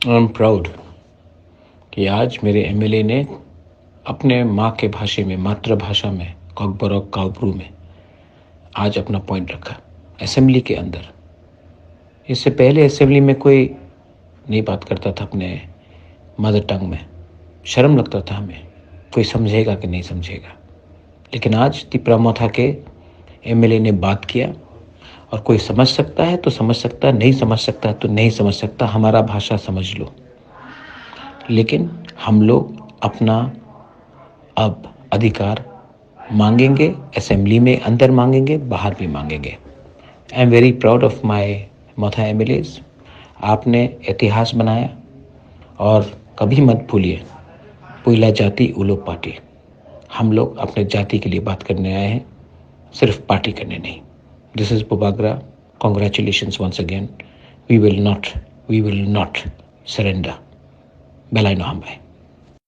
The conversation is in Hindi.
आई एम प्राउड कि आज मेरे एमएलए ने अपने माँ के भाषा में, मातृभाषा में, कॉकबरॉक काउप्रू में आज अपना पॉइंट रखा असेंबली के अंदर। इससे पहले असेंबली में कोई नहीं बात करता था अपने मदर टंग में, शर्म लगता था हमें, कोई समझेगा कि नहीं समझेगा। लेकिन आज तिपरामोथा के एमएलए ने बात किया और कोई समझ सकता है तो समझ सकता है, नहीं समझ सकता तो नहीं समझ सकता, हमारा भाषा समझ लो। लेकिन हम लोग अपना अब अधिकार मांगेंगे, असेंबली में अंदर मांगेंगे, बाहर भी मांगेंगे। I am very proud of my Motha MLAs. आपने इतिहास बनाया और कभी मत भूलिए, पुइला जाति उलो पार्टी। हम लोग अपने जाति के लिए बात करने आए हैं, सिर्फ पार्टी करने नहीं। दिस इज पुबागरा। Congratulations once again. We will not surrender. बेलाइनो हम भाई।